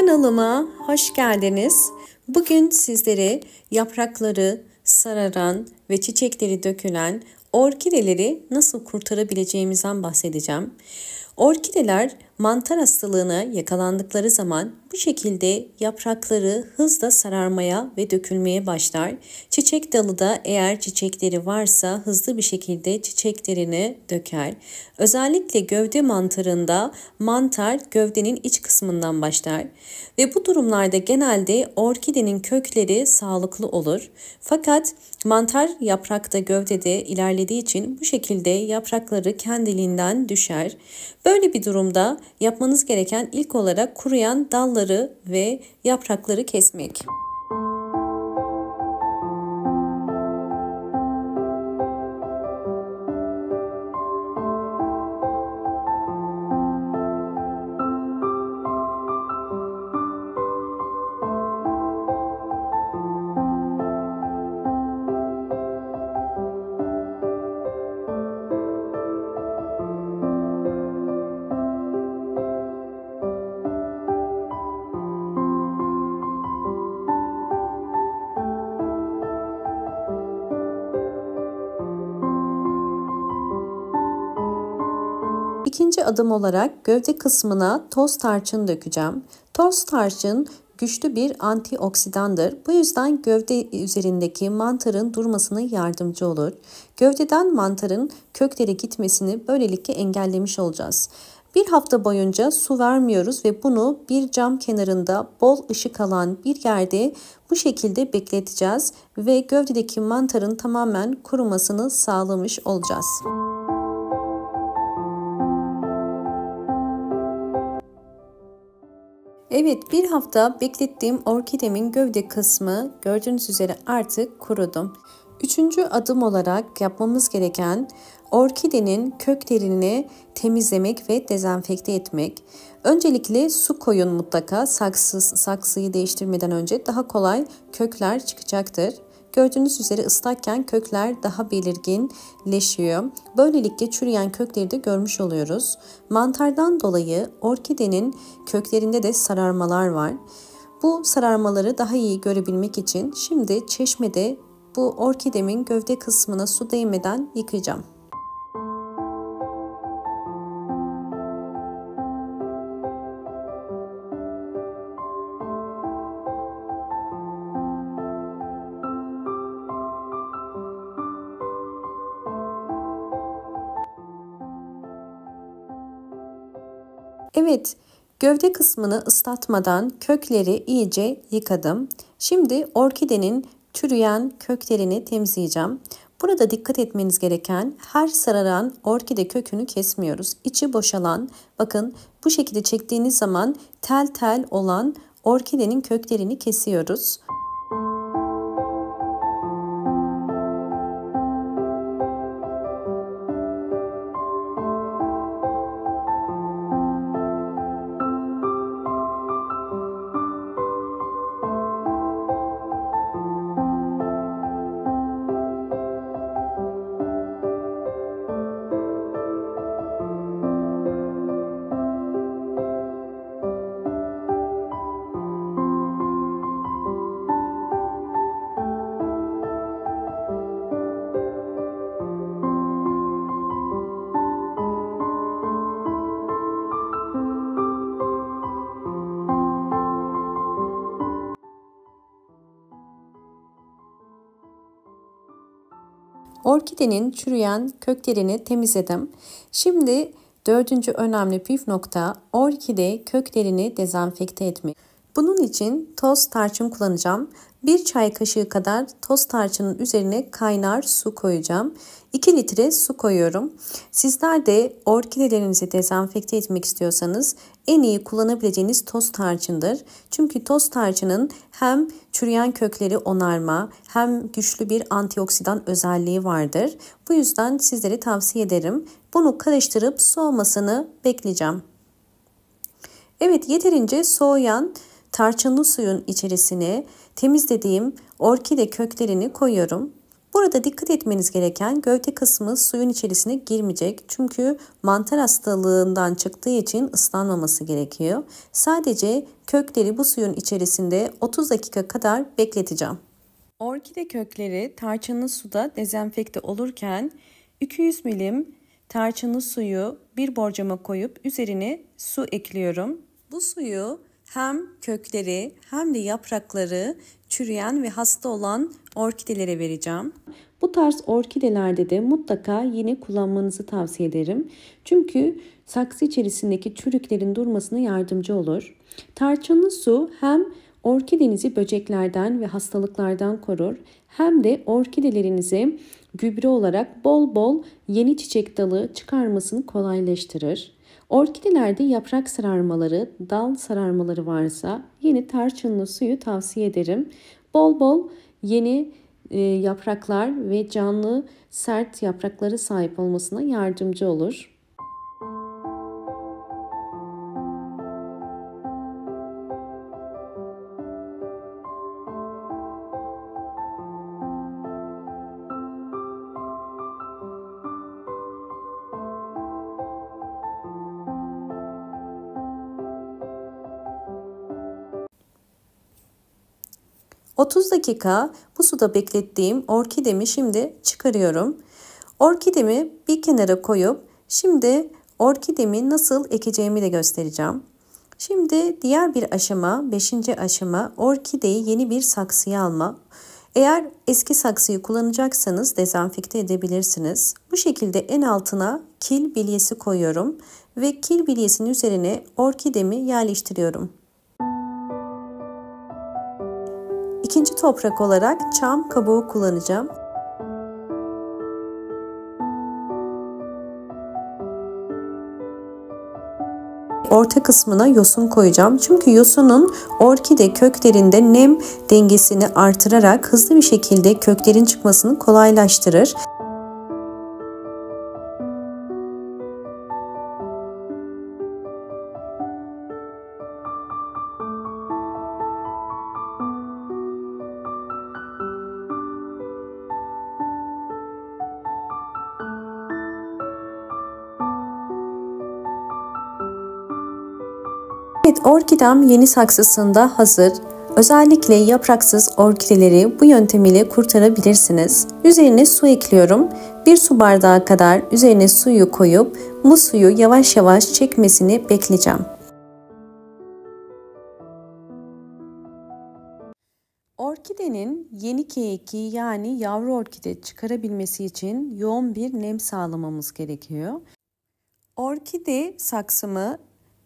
Kanalıma hoş geldiniz. Bugün sizlere yaprakları sararan ve çiçekleri dökülen orkideleri nasıl kurtarabileceğimizden bahsedeceğim. Orkideler mantar hastalığına yakalandıkları zaman bu şekilde yaprakları hızla sararmaya ve dökülmeye başlar. Çiçek dalı da eğer çiçekleri varsa hızlı bir şekilde çiçeklerini döker. Özellikle gövde mantarında mantar gövdenin iç kısmından başlar. Ve bu durumlarda genelde orkidenin kökleri sağlıklı olur. Fakat mantar yaprakta gövdede ilerlediği için bu şekilde yaprakları kendiliğinden düşer. Böyle bir durumda yapmanız gereken ilk olarak kuruyan dalları ve yaprakları kesmek. İkinci adım olarak gövde kısmına toz tarçın dökeceğim. Toz tarçın güçlü bir antioksidandır. Bu yüzden gövde üzerindeki mantarın durmasına yardımcı olur. Gövdeden mantarın köklere gitmesini böylelikle engellemiş olacağız. Bir hafta boyunca su vermiyoruz ve bunu bir cam kenarında bol ışık alan bir yerde bu şekilde bekleteceğiz ve gövdedeki mantarın tamamen kurumasını sağlamış olacağız. Evet, bir hafta beklettiğim orkidemin gövde kısmı gördüğünüz üzere artık kurudu. Üçüncü adım olarak yapmamız gereken orkidenin köklerini temizlemek ve dezenfekte etmek. Öncelikle su koyun mutlaka, saksıyı değiştirmeden önce daha kolay kökler çıkacaktır. Gördüğünüz üzere ıslakken kökler daha belirginleşiyor. Böylelikle çürüyen kökleri de görmüş oluyoruz. Mantardan dolayı orkidenin köklerinde de sararmalar var. Bu sararmaları daha iyi görebilmek için şimdi çeşmede bu orkidemin gövde kısmına su değmeden yıkayacağım. Evet, gövde kısmını ıslatmadan kökleri iyice yıkadım. Şimdi orkidenin çürüyen köklerini temizleyeceğim. Burada dikkat etmeniz gereken her sararan orkide kökünü kesmiyoruz. İçi boşalan, bakın bu şekilde çektiğiniz zaman tel tel olan orkidenin köklerini kesiyoruz. Orkidenin çürüyen köklerini temizledim. Şimdi dördüncü önemli püf nokta orkide köklerini dezenfekte etmek. Bunun için toz tarçın kullanacağım. 1 çay kaşığı kadar toz tarçının üzerine kaynar su koyacağım. 2 litre su koyuyorum. Sizler de orkidelerinizi dezenfekte etmek istiyorsanız en iyi kullanabileceğiniz toz tarçındır. Çünkü toz tarçının hem çürüyen kökleri onarma hem güçlü bir antioksidan özelliği vardır. Bu yüzden sizlere tavsiye ederim. Bunu karıştırıp soğumasını bekleyeceğim. Evet, yeterince soğuyan tarçınlı suyun içerisine temizlediğim orkide köklerini koyuyorum. Burada dikkat etmeniz gereken gövde kısmı suyun içerisine girmeyecek. Çünkü mantar hastalığından çıktığı için ıslanmaması gerekiyor. Sadece kökleri bu suyun içerisinde 30 dakika kadar bekleteceğim. Orkide kökleri tarçınlı suda dezenfekte olurken 200 milim tarçınlı suyu bir borcama koyup üzerine su ekliyorum. Bu suyu hem kökleri hem de yaprakları çürüyen ve hasta olan orkidelere vereceğim. Bu tarz orkidelerde de mutlaka yine kullanmanızı tavsiye ederim. Çünkü saksı içerisindeki çürüklerin durmasına yardımcı olur. Tarçınlı su hem orkidenizi böceklerden ve hastalıklardan korur hem de orkidelerinize gübre olarak bol bol yeni çiçek dalı çıkarmasını kolaylaştırır. Orkidelerde yaprak sararmaları, dal sararmaları varsa yine tarçınlı suyu tavsiye ederim. Bol bol yeni yapraklar ve canlı sert yapraklara sahip olmasına yardımcı olur. ...30 dakika bu suda beklettiğim orkidemi şimdi çıkarıyorum. Orkidemi bir kenara koyup şimdi orkidemi nasıl ekeceğimi de göstereceğim. Şimdi diğer bir aşama, 5. aşama orkideyi yeni bir saksıya alma. Eğer eski saksıyı kullanacaksanız dezenfekte edebilirsiniz. Bu şekilde en altına kil bilyesi koyuyorum ve kil bilyesinin üzerine orkidemi yerleştiriyorum. İkinci toprak olarak çam kabuğu kullanacağım. Orta kısmına yosun koyacağım. Çünkü yosunun orkide köklerinde nem dengesini artırarak hızlı bir şekilde köklerin çıkmasını kolaylaştırır. Evet, orkidem yeni saksısında hazır. Özellikle yapraksız orkideleri bu yöntem ile kurtarabilirsiniz. Üzerine su ekliyorum. 1 su bardağı kadar üzerine suyu koyup bu suyu yavaş yavaş çekmesini bekleyeceğim. Orkidenin yeni keyiki yani yavru orkide çıkarabilmesi için yoğun bir nem sağlamamız gerekiyor. Orkide saksımı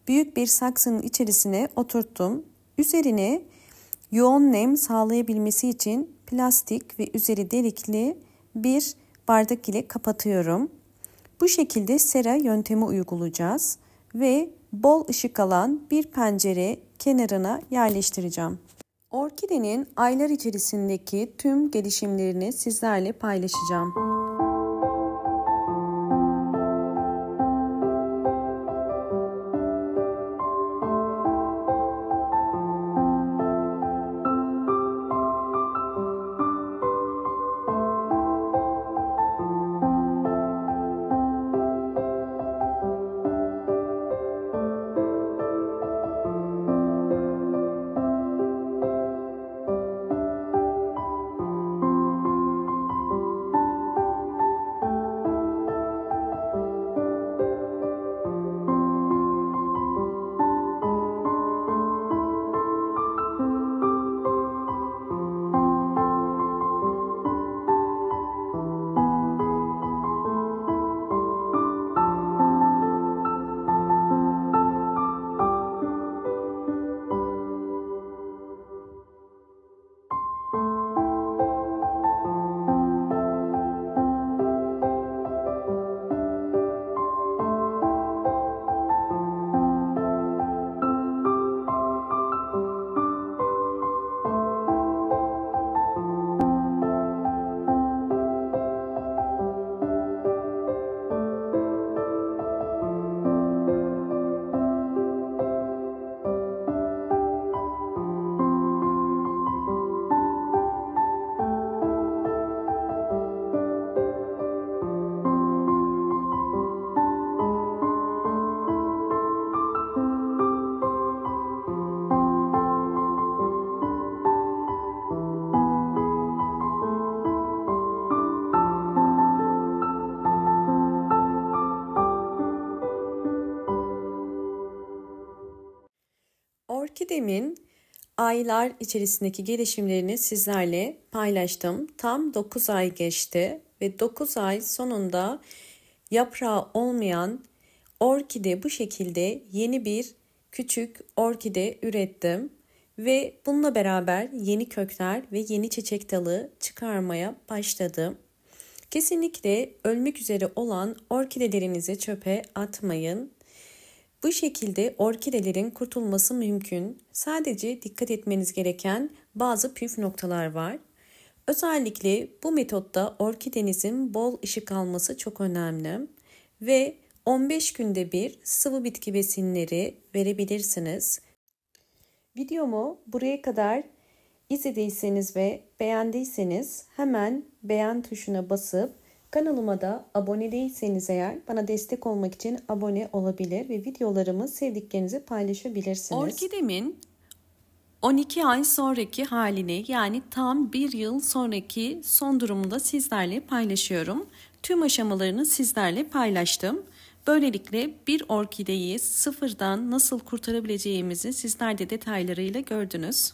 büyük bir saksının içerisine oturttum. Üzerine yoğun nem sağlayabilmesi için plastik ve üzeri delikli bir bardak ile kapatıyorum. Bu şekilde sera yöntemi uygulayacağız ve bol ışık alan bir pencere kenarına yerleştireceğim. Orkidenin aylar içerisindeki tüm gelişimlerini sizlerle paylaşacağım. Orkidemin aylar içerisindeki gelişimlerini sizlerle paylaştım. Tam 9 ay geçti ve 9 ay sonunda yaprağı olmayan orkide bu şekilde yeni bir küçük orkide ürettim. Ve bununla beraber yeni kökler ve yeni çiçek dalı çıkarmaya başladım. Kesinlikle ölmek üzere olan orkidelerinizi çöpe atmayın. Bu şekilde orkidelerin kurtulması mümkün. Sadece dikkat etmeniz gereken bazı püf noktalar var. Özellikle bu metotta orkidenizin bol ışık alması çok önemli ve 15 günde bir sıvı bitki besinleri verebilirsiniz. Videomu buraya kadar izlediyseniz ve beğendiyseniz hemen beğen tuşuna basıp kanalıma da abone değilseniz eğer bana destek olmak için abone olabilir ve videolarımı sevdiklerinize paylaşabilirsiniz. Orkidemin 12 ay sonraki halini, yani tam bir yıl sonraki son durumunu da sizlerle paylaşıyorum. Tüm aşamalarını sizlerle paylaştım. Böylelikle bir orkideyi sıfırdan nasıl kurtarabileceğimizi sizler de detaylarıyla gördünüz.